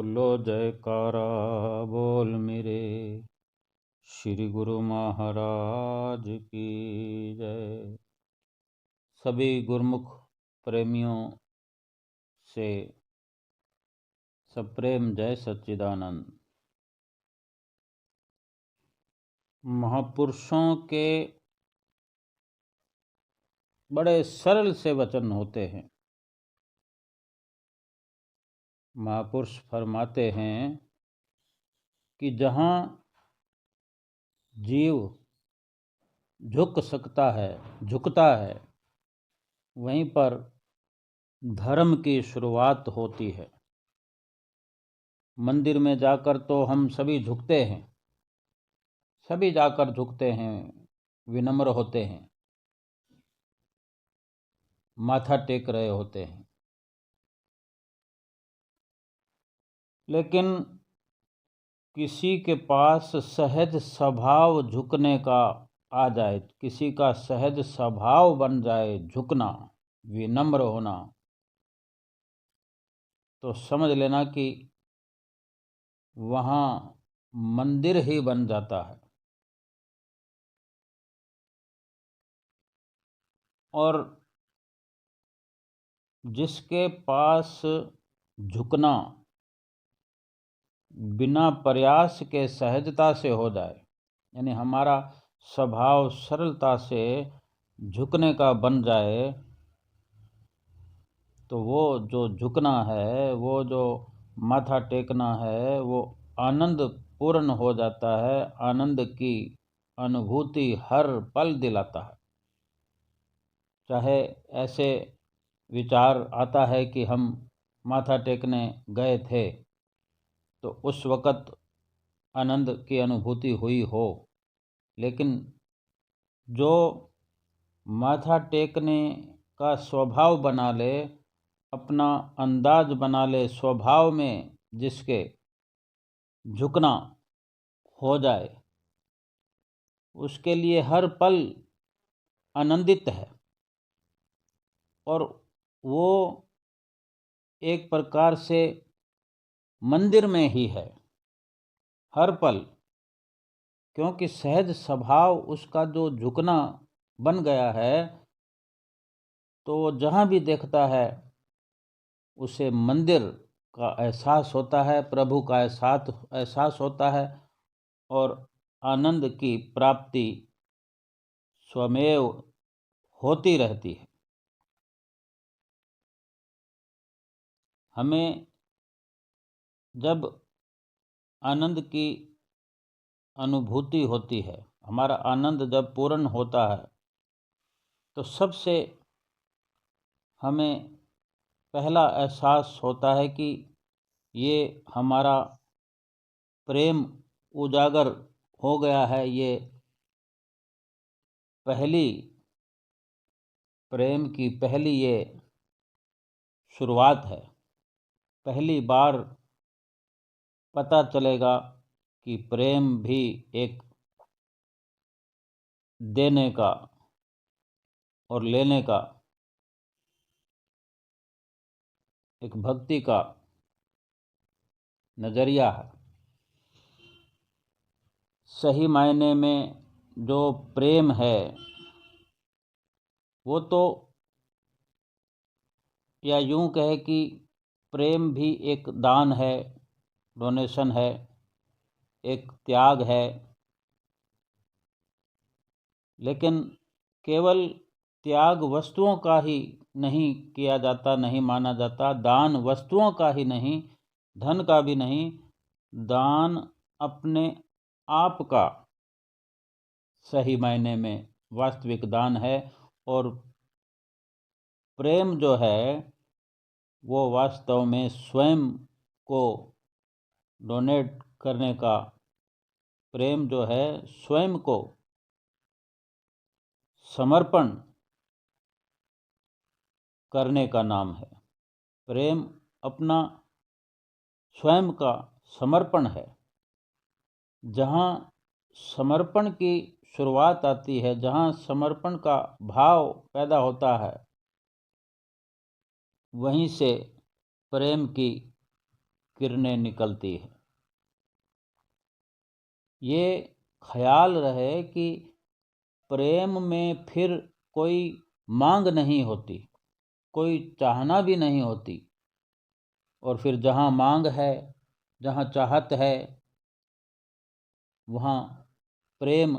बोलो जयकारा बोल मेरे श्री गुरु महाराज की जय। सभी गुरमुख प्रेमियों से सप्रेम जय सच्चिदानंद। महापुरुषों के बड़े सरल से वचन होते हैं। महापुरुष फरमाते हैं कि जहाँ जीव झुकता है वहीं पर धर्म की शुरुआत होती है। मंदिर में जाकर तो हम सभी झुकते हैं, सभी जाकर झुकते हैं, विनम्र होते हैं, माथा टेक रहे होते हैं। लेकिन किसी के पास सहज स्वभाव झुकने का आ जाए, किसी का सहज स्वभाव बन जाए झुकना, विनम्र होना, तो समझ लेना कि वहाँ मंदिर ही बन जाता है। और जिसके पास झुकना बिना प्रयास के सहजता से हो जाए, यानी हमारा स्वभाव सरलता से झुकने का बन जाए, तो वो जो झुकना है, वो जो माथा टेकना है, वो आनंद पूर्ण हो जाता है। आनंद की अनुभूति हर पल दिलाता है। चाहे ऐसे विचार आता है कि हम माथा टेकने गए थे तो उस वक़्त आनंद की अनुभूति हुई हो, लेकिन जो माथा टेकने का स्वभाव बना ले, अपना अंदाज बना ले, स्वभाव में जिसके झुकना हो जाए, उसके लिए हर पल आनंदित है। और वो एक प्रकार से मंदिर में ही है हर पल, क्योंकि सहज स्वभाव उसका जो झुकना बन गया है, तो वो जहाँ भी देखता है उसे मंदिर का एहसास होता है, प्रभु का एहसास होता है, और आनंद की प्राप्ति स्वमेव होती रहती है। हमें जब आनंद की अनुभूति होती है, हमारा आनंद जब पूर्ण होता है, तो सबसे हमें पहला एहसास होता है कि ये हमारा प्रेम उजागर हो गया है। ये प्रेम की पहली ये शुरुआत है। पहली बार पता चलेगा कि प्रेम भी एक देने का और लेने का, एक भक्ति का नज़रिया है। सही मायने में जो प्रेम है वो तो, या यूं कहे कि प्रेम भी एक दान है, डोनेशन है, एक त्याग है। लेकिन केवल त्याग वस्तुओं का ही नहीं किया जाता, नहीं माना जाता। दान वस्तुओं का ही नहीं, धन का भी नहीं, दान अपने आप का सही मायने में वास्तविक दान है। और प्रेम जो है वो वास्तव में स्वयं को डोनेट करने का, प्रेम जो है स्वयं को समर्पण करने का नाम है। प्रेम अपना स्वयं का समर्पण है। जहाँ समर्पण की शुरुआत आती है, जहाँ समर्पण का भाव पैदा होता है, वहीं से प्रेम की किरणें निकलती है। ये ख्याल रहे कि प्रेम में फिर कोई मांग नहीं होती, कोई चाहना भी नहीं होती, और फिर जहाँ मांग है, जहाँ चाहत है, वहाँ प्रेम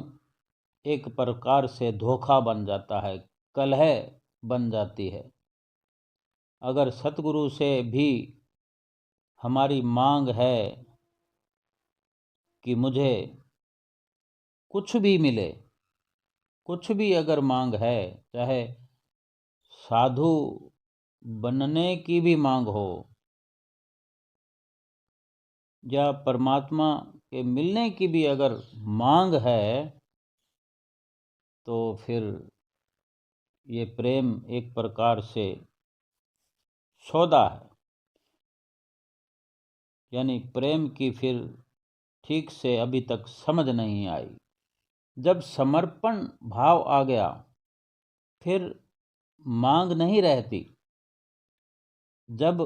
एक प्रकार से धोखा बन जाता है, कलह बन जाती है। अगर सतगुरु से भी हमारी मांग है कि मुझे कुछ भी मिले, कुछ भी अगर मांग है, चाहे साधु बनने की भी मांग हो या परमात्मा के मिलने की भी अगर मांग है, तो फिर ये प्रेम एक प्रकार से सौदा है। यानी प्रेम की फिर ठीक से अभी तक समझ नहीं आई। जब समर्पण भाव आ गया, फिर मांग नहीं रहती। जब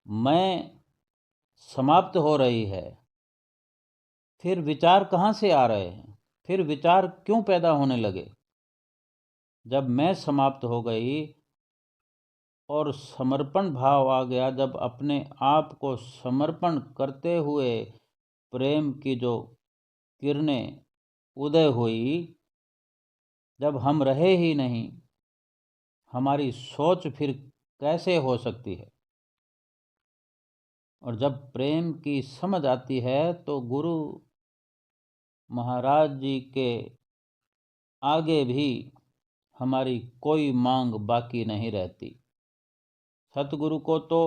मैं समाप्त हो रही है, फिर विचार कहाँ से आ रहे हैं, फिर विचार क्यों पैदा होने लगे? जब मैं समाप्त हो गई और समर्पण भाव आ गया, जब अपने आप को समर्पण करते हुए प्रेम की जो किरणें उदय हुई, जब हम रहे ही नहीं, हमारी सोच फिर कैसे हो सकती है? और जब प्रेम की समझ आती है, तो गुरु महाराज जी के आगे भी हमारी कोई मांग बाकी नहीं रहती। सतगुरु को तो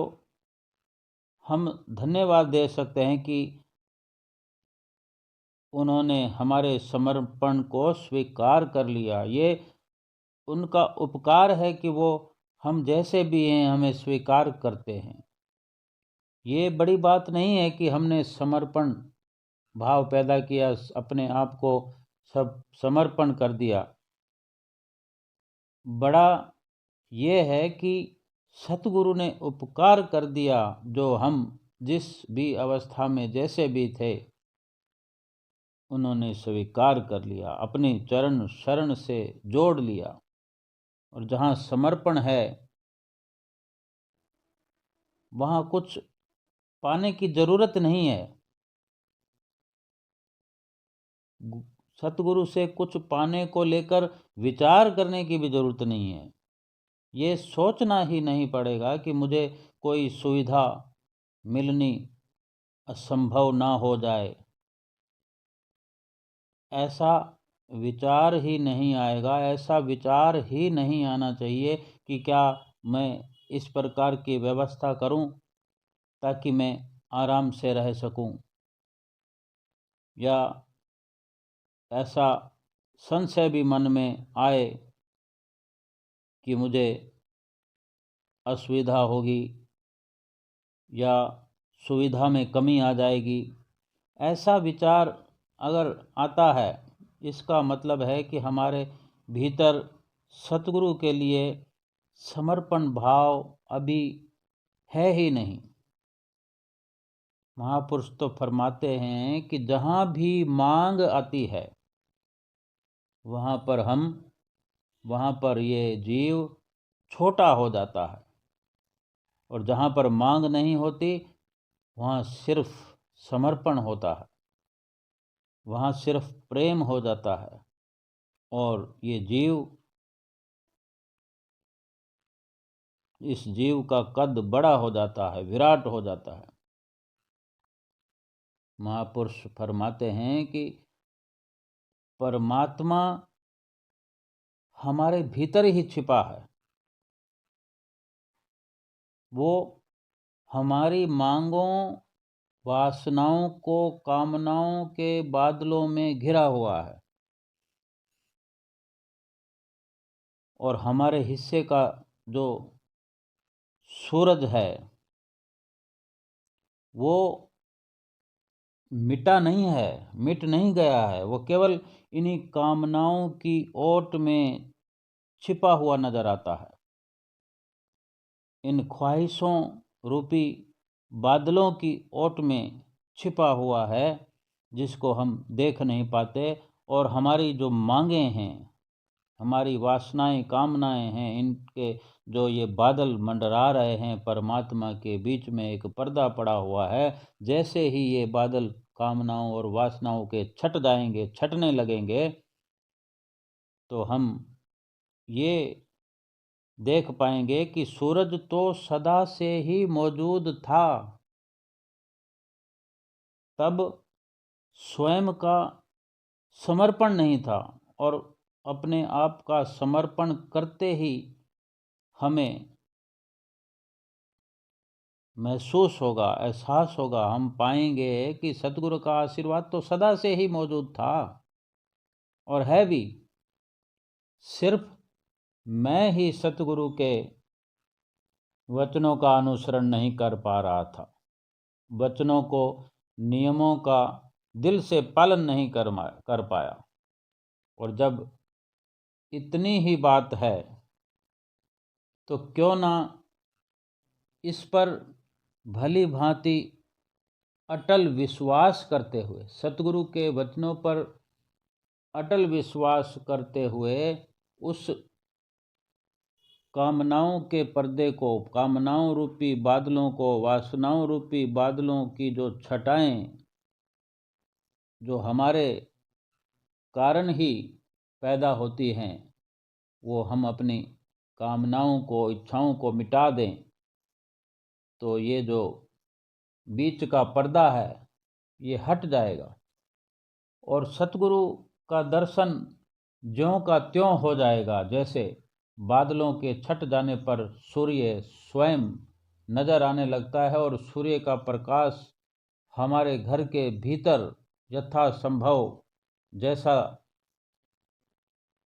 हम धन्यवाद दे सकते हैं कि उन्होंने हमारे समर्पण को स्वीकार कर लिया। ये उनका उपकार है कि वो हम जैसे भी हैं हमें स्वीकार करते हैं। ये बड़ी बात नहीं है कि हमने समर्पण भाव पैदा किया, अपने आप को सब समर्पण कर दिया। बड़ा ये है कि सतगुरु ने उपकार कर दिया, जो हम जिस भी अवस्था में जैसे भी थे, उन्होंने स्वीकार कर लिया, अपनी चरण शरण से जोड़ लिया। और जहाँ समर्पण है, वहाँ कुछ पाने की जरूरत नहीं है। सतगुरु से कुछ पाने को लेकर विचार करने की भी जरूरत नहीं है। ये सोचना ही नहीं पड़ेगा कि मुझे कोई सुविधा मिलनी असंभव ना हो जाए। ऐसा विचार ही नहीं आएगा, ऐसा विचार ही नहीं आना चाहिए कि क्या मैं इस प्रकार की व्यवस्था करूं ताकि मैं आराम से रह सकूं, या ऐसा संशय भी मन में आए कि मुझे असुविधा होगी या सुविधा में कमी आ जाएगी। ऐसा विचार अगर आता है, इसका मतलब है कि हमारे भीतर सतगुरु के लिए समर्पण भाव अभी है ही नहीं। महापुरुष तो फरमाते हैं कि जहाँ भी मांग आती है, वहाँ पर ये जीव छोटा हो जाता है, और जहाँ पर मांग नहीं होती, वहाँ सिर्फ समर्पण होता है, वहाँ सिर्फ प्रेम हो जाता है, और ये इस जीव का कद बड़ा हो जाता है, विराट हो जाता है। महापुरुष फरमाते हैं कि परमात्मा हमारे भीतर ही छिपा है। वो हमारी मांगों, वासनाओं को कामनाओं के बादलों में घिरा हुआ है, और हमारे हिस्से का जो सूरज है, वो मिटा नहीं है, मिट नहीं गया है। वो केवल इन्हीं कामनाओं की ओट में छिपा हुआ नजर आता है। इन ख्वाहिशों रूपी बादलों की ओट में छिपा हुआ है, जिसको हम देख नहीं पाते। और हमारी जो मांगें हैं, हमारी वासनाएं, कामनाएं हैं, इनके जो ये बादल मंडरा रहे हैं, परमात्मा के बीच में एक पर्दा पड़ा हुआ है। जैसे ही ये बादल कामनाओं और वासनाओं के छट जाएंगे, छटने लगेंगे, तो हम ये देख पाएंगे कि सूरज तो सदा से ही मौजूद था। तब स्वयं का समर्पण नहीं था, और अपने आप का समर्पण करते ही हमें महसूस होगा, एहसास होगा, हम पाएंगे कि सतगुरु का आशीर्वाद तो सदा से ही मौजूद था और है भी। सिर्फ मैं ही सतगुरु के वचनों का अनुसरण नहीं कर पा रहा था, वचनों को, नियमों का दिल से पालन नहीं कर पाया। और जब इतनी ही बात है, तो क्यों ना इस पर भली भांति अटल विश्वास करते हुए, सतगुरु के वचनों पर अटल विश्वास करते हुए, उस कामनाओं के पर्दे को, कामनाओं रूपी बादलों को, वासनाओं रूपी बादलों की जो छटाएं, जो हमारे कारण ही पैदा होती हैं, वो हम अपनी कामनाओं को, इच्छाओं को मिटा दें, तो ये जो बीच का पर्दा है ये हट जाएगा और सतगुरु का दर्शन ज्यों का त्यों हो जाएगा। जैसे बादलों के छट जाने पर सूर्य स्वयं नजर आने लगता है, और सूर्य का प्रकाश हमारे घर के भीतर यथासंभव जैसा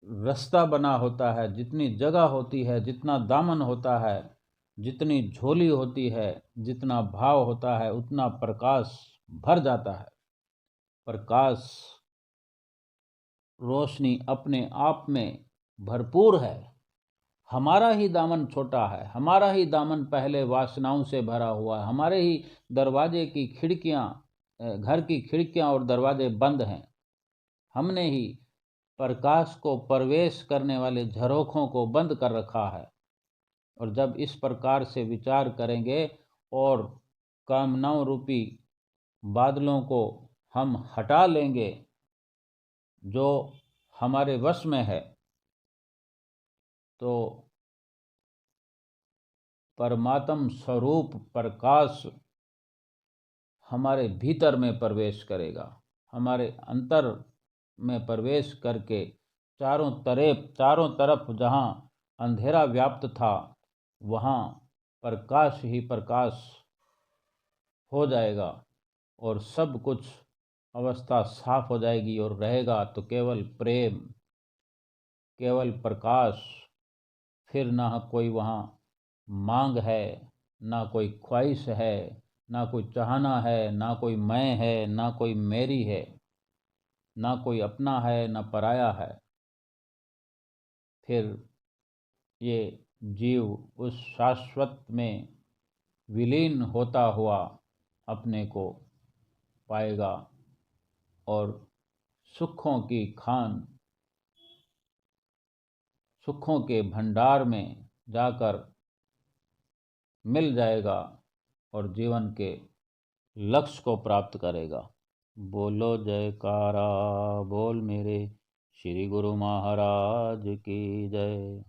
रास्ता बना होता है, जितनी जगह होती है, जितना दामन होता है, जितनी झोली होती है, जितना भाव होता है, उतना प्रकाश भर जाता है। प्रकाश, रोशनी अपने आप में भरपूर है। हमारा ही दामन छोटा है, हमारा ही दामन पहले वासनाओं से भरा हुआ है, हमारे ही दरवाजे की खिड़कियां, घर की खिड़कियां और दरवाजे बंद हैं। हमने ही प्रकाश को प्रवेश करने वाले झरोखों को बंद कर रखा है। और जब इस प्रकार से विचार करेंगे और कामनाओं रूपी बादलों को हम हटा लेंगे जो हमारे वश में है, तो परमात्म स्वरूप प्रकाश हमारे भीतर में प्रवेश करेगा, हमारे अंतर में प्रवेश करके चारों तरफ जहाँ अंधेरा व्याप्त था, वहाँ प्रकाश ही प्रकाश हो जाएगा और सब कुछ अवस्था साफ हो जाएगी, और रहेगा तो केवल प्रेम, केवल प्रकाश। फिर ना कोई वहाँ मांग है, ना कोई ख्वाहिश है, ना कोई चाहना है, ना कोई मैं है, ना कोई मेरी है, ना कोई अपना है, ना पराया है। फिर ये जीव उस शाश्वत में विलीन होता हुआ अपने को पाएगा और सुखों की खान, सुखों के भंडार में जाकर मिल जाएगा और जीवन के लक्ष्य को प्राप्त करेगा। बोलो जयकारा, बोल मेरे श्री गुरु महाराज की जय।